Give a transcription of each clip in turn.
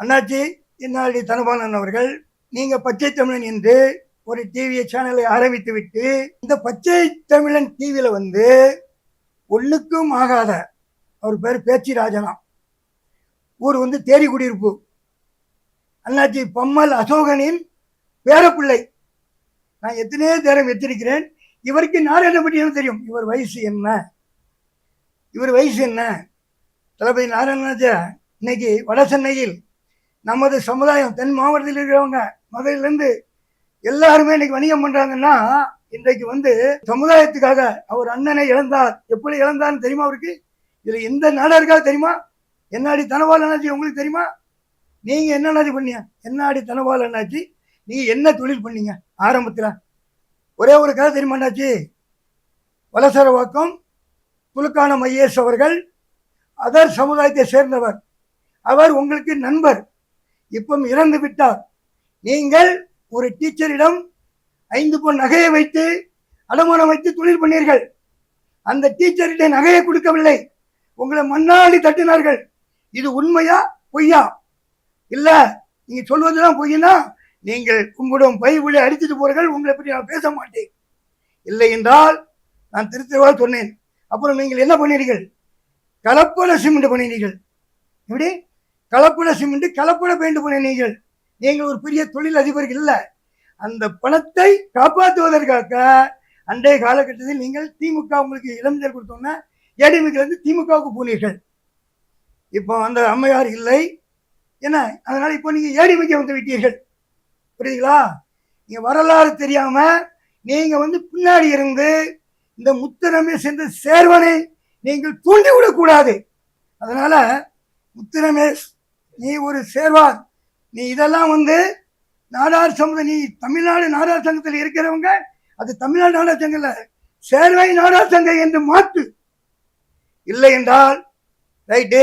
அண்ணாச்சி இன்னாடி தனபாலன் அவர்கள், நீங்க பச்சை தமிழன் என்று ஒரு டிவி சேனலை ஆரம்பித்து விட்டு இந்த பச்சை தமிழன் டிவியில வந்து ஒண்ணுக்கும் ஆகாத அவர் பேர் பேச்சி ராஜனா, ஊர் வந்து தேடி குடியிருப்பு, அண்ணாச்சி பம்மல் அசோகனின் பேரப்பிள்ளை. நான் எத்தனையோ நேரம் வச்சிருக்கிறேன். இவருக்கு நாராயண பற்றி தெரியும். இவர் வயசு என்ன? தளபதி நாராயணராஜா இன்னைக்கு வட சென்னையில் நமது சமுதாயம் தென் மாவட்டத்தில் இருக்கிறவங்க மதுரையிலேருந்து எல்லாருமே இன்னைக்கு வணிகம் பண்றாங்கன்னா, இன்றைக்கு வந்து சமுதாயத்துக்காக அவர் அண்ணனை இழந்தார். எப்படி இழந்தார்னு தெரியுமா அவருக்கு? இதுல எந்த நாடாருக்காக தெரியுமா? என்னாடி தனபால் அண்ணாச்சி உங்களுக்கு தெரியுமா? நீங்க என்ன பண்ணீங்க? என்னாடி தனபால் அண்ணாச்சி நீங்க என்ன தொழில் பண்ணீங்க ஆரம்பத்துல? ஒரே ஒரு கதை தெரியுமாண்டாச்சு. வலசரவாக்கம் துலுக்கான ஐஏஎஸ் அவர்கள் அதர் சமுதாயத்தை சேர்ந்தவர். அவர் உங்களுக்கு நண்பர். இப்போ இறந்து விட்டார். நீங்கள் ஒரு டீச்சரிடம் 5 பொன் நகையை வைத்து அடமானம் வைத்து தொழில் பண்ணீர்கள். அந்த டீச்சரிட நகையை கொடுக்கவில்லை, உங்களை மண்ணாடி தட்டினார்கள். இது உண்மையா பொய்யா? இல்ல நீங்க சொல்வதுதான் பொய்னா நீங்கள் உங்களுடைய பைபிளை அடித்துட்டு போறீர்கள். உங்களை பற்றி நான் பேச மாட்டேன். இல்லை என்றால் நான் திருத்தவா சொன்னேன். அப்புறம் நீங்கள் என்ன பண்ணீர்கள்? கலப்பட சிமெண்ட் பண்ணினீர்கள். எப்படி கலப்பட சிமெண்ட் கலப்பட பெயிண்ட் பண்ணினீர்கள். நீங்கள் ஒரு பெரிய தொழில் அதிபர்கள் இல்லை. அந்த பணத்தை காப்பாற்றுவதற்காக அன்றைய காலகட்டத்தில் நீங்கள் திமுக உங்களுக்கு இளைஞர் கொடுத்தோன்னா ஏடிஎம்கே வந்து திமுகவுக்கு போனீர்கள். இப்போ அந்த அம்மையார் இல்லை என்ன, அதனால இப்போ நீங்க ஏடிஎம்கே வந்து விட்டீர்கள். புரியுதுங்களா? நீங்க வரலாறு தெரியாம நீங்க வந்து பின்னாடி இருந்து இந்த முத்துரமேஷ் என்ற சேர்வனை நீங்கள் தூண்டிவிடக் கூடாது. அதனால முத்துரமேஷ் நீ ஒரு சேர்வார், நீ இதெல்லாம் வந்து நாடார் சமூக, நீ தமிழ்நாடு நாடார் சங்கத்தில் இருக்கிறவங்க அது தமிழ்நாடு நாடார் சங்கம் இல்ல, சேர்வை நாடார் சங்கம் என்று மாற்று. இல்லை என்றால் ரைட்டு,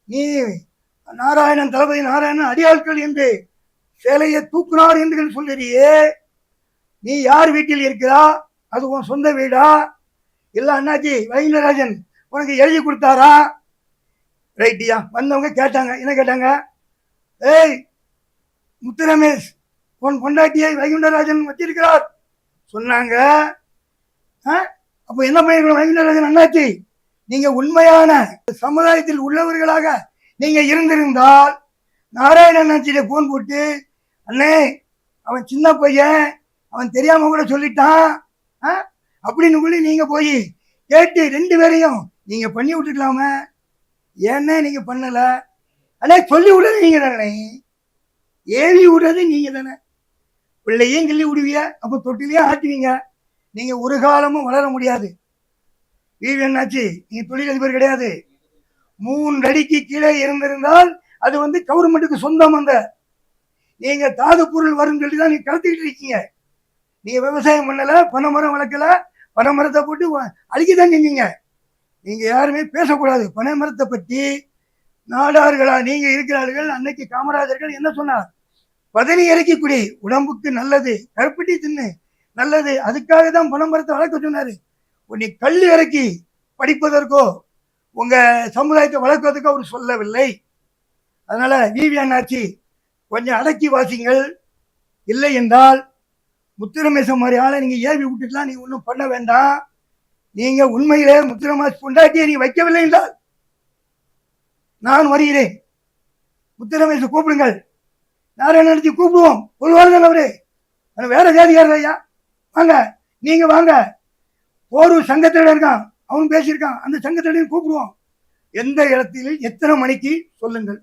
நீ நாராயணன் தளபதி நாராயணன் அடியாட்கள் என்று சேலையை தூக்குனார் என்று சொல்லியே, நீ யார் வீட்டில் இருக்கிறா? அது உன் சொந்த வீடா? இல்ல அண்ணாச்சி வைகுண்டராஜன் உனக்கு எழுதி கொடுத்தாரா? ரைட்டியா? வந்தவங்க கேட்டாங்க, என்ன கேட்டாங்க? ஏய் முத்துரமேஷ் உன் பொண்டாட்டியை வைகுண்டராஜன் வச்சிருக்கிறார் சொன்னாங்க. அப்போ என்ன பண்ணிருக்கணும் வைகுண்டராஜன் அண்ணாச்சி? நீங்க உண்மையான சமுதாயத்தில் உள்ளவர்களாக நீங்க இருந்திருந்தால் நாராயண அண்ணாச்சியில போன் போட்டு, அண்ணே அவன் சின்ன பையன், அவன் தெரியாம கூட சொல்லிட்டான் அப்படின்னு சொல்லி நீங்க போய் கேட்டு 2 பேரையும் நீங்க பண்ணி விட்டுக்கலாம? ஏன்னா நீங்க பண்ணல. அண்ணே சொல்லி விடுறது நீங்க தானே, ஏவி விடுறது நீங்க தானே. பிள்ளையும் கிள்ளி விடுவிய, அப்போ தொட்டிலையும் ஆட்டுவீங்க. நீங்க ஒரு காலமும் வளர முடியாது. வீடு என்னாச்சு? நீங்க தொழிலதிபர் கிடையாது. 3 அடிக்கு கீழே இருந்திருந்தால் அது வந்து கவர்மெண்ட்டுக்கு சொந்தம். அந்த நீங்க தாது பொருள் வரும் சொல்லி தான் நீங்க கடத்திக்கிட்டு இருக்கீங்க. நீங்க விவசாயம் பண்ணல, பனைமரம் வளர்க்கல, பனைமரத்தை போட்டு அழிக்கதான் செஞ்சீங்க. நீங்க யாருமே பேசக்கூடாது பனைமரத்தை பற்றி. நாடார்களா நீங்க இருக்கிறார்கள். அன்னைக்கு காமராஜர்கள் என்ன சொன்னார்? பதனி இறக்கி குடி, உடம்புக்கு நல்லது, கருப்பட்டி தின்னு நல்லது. அதுக்காக தான் பனைமரத்தை வளர்க்க சொன்னாரு. நீ கல் இறக்கி படிப்பதற்கோ உங்க சமுதாயத்தை வளர்க்குவதற்கோ அவர் சொல்லவில்லை. அதனால விவி அண்ணாச்சி கொஞ்சம் அடக்கி வாசிங்கள். இல்லை என்றால் முத்துரமேசம் மாதிரி ஆளை நீங்க ஏவி விட்டுக்கலாம். நீங்க ஒன்றும் பண்ண வேண்டாம். நீங்க உண்மையிலே முத்துரமேஷ் பொண்டாட்டியை நீ வைக்கவில்லை என்றால் நான் வருகிறேன். முத்துரமேஷ் கூப்பிடுங்கள், நாராயண அண்ணாச்சி கூப்பிடுவோம். ஒரு வாரம் அவரு வேற ஜாதிக்காரர் ஐயா, வாங்க நீங்க வாங்க. ஒரு சங்கத்தில இருக்கான், அவன் பேசியிருக்கான், அந்த சங்கத்திலையும் கூப்பிடுவோம். எந்த இடத்தில் எத்தனை மணிக்கு சொல்லுங்கள்.